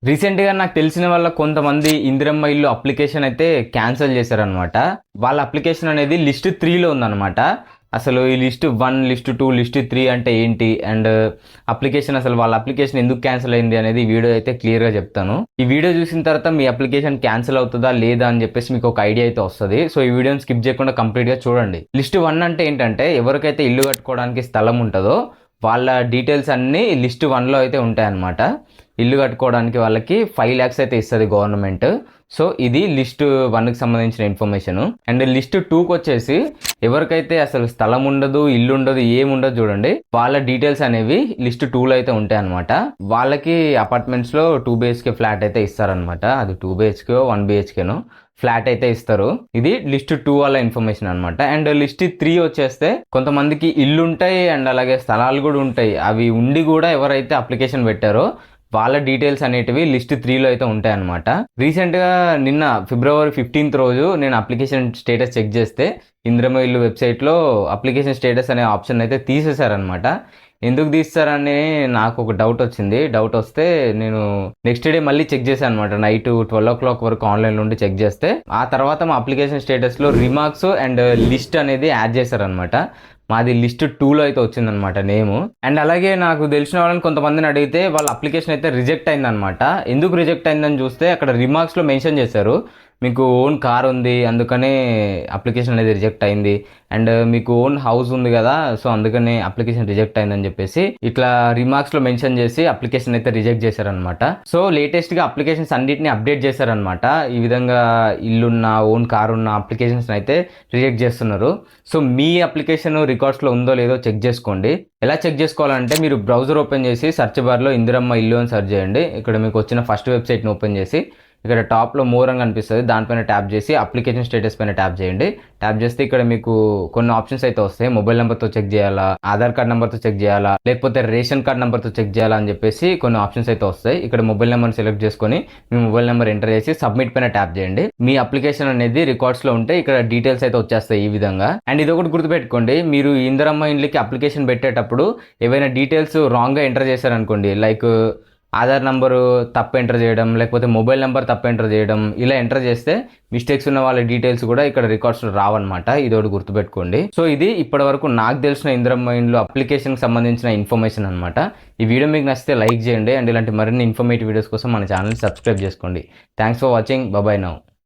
రీసెంట్గా నాకు తెలిసిన వాళ్ళ కొంతమంది ఇందిరమ్మ ఇల్లు అప్లికేషన్ అయితే క్యాన్సిల్ చేశారనమాట. వాళ్ళ అప్లికేషన్ అనేది లిస్ట్ 3లో ఉందన్నమాట. అసలు ఈ లిస్ట్ 1, లిస్ట్ 2, లిస్ట్ 3 అంటే ఏంటి, అండ్ అప్లికేషన్ అసలు వాళ్ళ అప్లికేషన్ ఎందుకు క్యాన్సిల్ అయింది అనేది ఈ వీడియో అయితే క్లియర్గా చెప్తాను. ఈ వీడియో చూసిన తర్వాత మీ అప్లికేషన్ క్యాన్సిల్ అవుతుందా లేదా అని చెప్పేసి మీకు ఒక ఐడియా అయితే వస్తుంది. సో ఈ వీడియోని స్కిప్ చేయకుండా కంప్లీట్గా చూడండి. లిస్ట్ 1 అంటే ఏంటంటే, ఎవరికైతే ఇల్లు కట్టుకోవడానికి స్థలం ఉంటుందో వాళ్ళ డీటెయిల్స్ అన్నీ లిస్ట్ 1లో అయితే ఉంటాయన్నమాట. ఇల్లు కట్టుకోవడానికి వాళ్ళకి 5 lakhs అయితే ఇస్తుంది గవర్నమెంట్. సో ఇది లిస్ట్ 1కి సంబంధించిన ఇన్ఫర్మేషన్. అండ్ లిస్ట్ 2కి వచ్చేసి ఎవరికైతే అసలు స్థలం ఉండదు, ఇల్లు ఉండదు, ఏముండదు చూడండి, వాళ్ళ డీటెయిల్స్ అనేవి లిస్ట్ 2లో అయితే ఉంటాయి అనమాట. వాళ్ళకి అపార్ట్మెంట్స్లో 2 BHK ఫ్లాట్ అయితే ఇస్తారనమాట. అది 2 BHK 1 BHKనో ఫ్లాట్ అయితే ఇస్తారు. ఇది లిస్ట్ 2 వాళ్ళ ఇన్ఫర్మేషన్ అనమాట. అండ్ లిస్ట్ 3 వచ్చేస్తే కొంతమందికి ఇల్లు ఉంటాయి అండ్ అలాగే స్థలాలు కూడా ఉంటాయి. అవి ఉండి కూడా ఎవరైతే అప్లికేషన్ పెట్టారో వాళ్ళ డీటెయిల్స్ అనేటివి లిస్ట్ 3లో అయితే ఉంటాయన్నమాట. రీసెంట్గా నిన్న February 15th రోజు నేను అప్లికేషన్ స్టేటస్ చెక్ చేస్తే ఇందిరమ్మ ఇల్లు వెబ్సైట్లో అప్లికేషన్ స్టేటస్ అనే ఆప్షన్ అయితే తీసేశారనమాట. ఎందుకు తీస్తారని నాకు ఒక డౌట్ వచ్చింది. డౌట్ వస్తే నేను నెక్స్ట్ డే మళ్ళీ చెక్ చేశాను అనమాట. నైట్ 12 o'clock వరకు ఆన్లైన్ నుండి చెక్ చేస్తే ఆ తర్వాత మా అప్లికేషన్ స్టేటస్లో రిమార్క్స్ అండ్ లిస్ట్ అనేది యాడ్ చేశారనమాట. మాది లిస్ట్ 2లో అయితే వచ్చిందనమాట నేము. అండ్ అలాగే నాకు తెలిసిన వాళ్ళని కొంతమందిని అడిగితే వాళ్ళ అప్లికేషన్ అయితే రిజెక్ట్ అయిందనమాట. ఎందుకు రిజెక్ట్ అయిందని చూస్తే అక్కడ రిమార్క్స్లో మెన్షన్ చేశారు, మీకు ఓన్ కార్ ఉంది అందుకనే అప్లికేషన్ అనేది రిజెక్ట్ అయింది, అండ్ మీకు ఓన్ హౌస్ ఉంది కదా సో అందుకనే అప్లికేషన్ రిజెక్ట్ అయిందని చెప్పేసి ఇట్లా రిమార్క్స్లో మెన్షన్ చేసి అప్లికేషన్ అయితే రిజెక్ట్ చేశారనమాట. సో లేటెస్ట్గా అప్లికేషన్స్ అన్నిటిని అప్డేట్ చేశారనమాట. ఈ విధంగా ఇల్లున్న, ఓన్ కార్ ఉన్న అప్లికేషన్స్ అయితే రిజెక్ట్ చేస్తున్నారు. సో మీ అప్లికేషన్ రికార్డ్స్లో ఉందో లేదో చెక్ చేసుకోండి. ఎలా చెక్ చేసుకోవాలంటే, మీరు బ్రౌజర్ ఓపెన్ చేసి సెర్చ్ బార్లో ఇందిరమ్మ ఇల్లు అని సెర్చ్ చేయండి. ఇక్కడ మీకు వచ్చిన ఫస్ట్ వెబ్సైట్ని ఓపెన్ చేసి ఇక్కడ టాప్లో మోర్ అని కనిపిస్తుంది, దానిపైన ట్యాప్ చేసి అప్లికేషన్ స్టేటస్ పైన ట్యాప్ చేయండి. ట్యాప్ చేస్తే ఇక్కడ మీకు కొన్ని ఆప్షన్స్ అయితే వస్తాయి. మొబైల్ నెంబర్తో చెక్ చేయాలా, ఆధార్ కార్డ్ నెంబర్తో చెక్ చేయాలా, లేకపోతే రేషన్ కార్డ్ నెంబర్తో చెక్ చేయాలా అని చెప్పేసి కొన్ని ఆప్షన్స్ అయితే వస్తాయి. ఇక్కడ మొబైల్ నెంబర్ సెలెక్ట్ చేసుకొని మీ మొబైల్ నెంబర్ ఎంటర్ చేసి సబ్మిట్ పైన ట్యాప్ చేయండి. మీ అప్లికేషన్ అనేది రికార్డ్స్లో ఉంటే ఇక్కడ డీటెయిల్స్ అయితే వచ్చేస్తాయి ఈ విధంగా. అండ్ ఇది ఒకటి గుర్తుపెట్టుకోండి, మీరు ఇందిరమ్మ ఇండ్లకి అప్లికేషన్ పెట్టేటప్పుడు ఏవైనా డీటెయిల్స్ రాంగ్గా ఎంటర్ చేశారనుకోండి, లైక్ ఆధార్ నెంబరు తప్పు ఎంటర్ చేయడం, లేకపోతే మొబైల్ నెంబర్ తప్పు ఎంటర్ చేయడం, ఇలా ఎంటర్ చేస్తే మిస్టేక్స్ ఉన్న వాళ్ళ డీటెయిల్స్ కూడా ఇక్కడ రికార్డ్స్లో రావన్నమాట. ఇది ఒకటి గుర్తుపెట్టుకోండి. సో ఇది ఇప్పటి వరకు నాకు తెలిసిన ఇందిరమ్మ ఇండ్లు అప్లికేషన్కి సంబంధించిన ఇన్ఫర్మేషన్ అనమాట. ఈ వీడియో మీకు నచ్చితే లైక్ చేయండి, అండ్ ఇలాంటి మరిన్ని ఇన్ఫర్మేటివ్ వీడియోస్ కోసం మన ఛానల్ని సబ్స్క్రైబ్ చేసుకోండి. Thanks for watching. Bye now.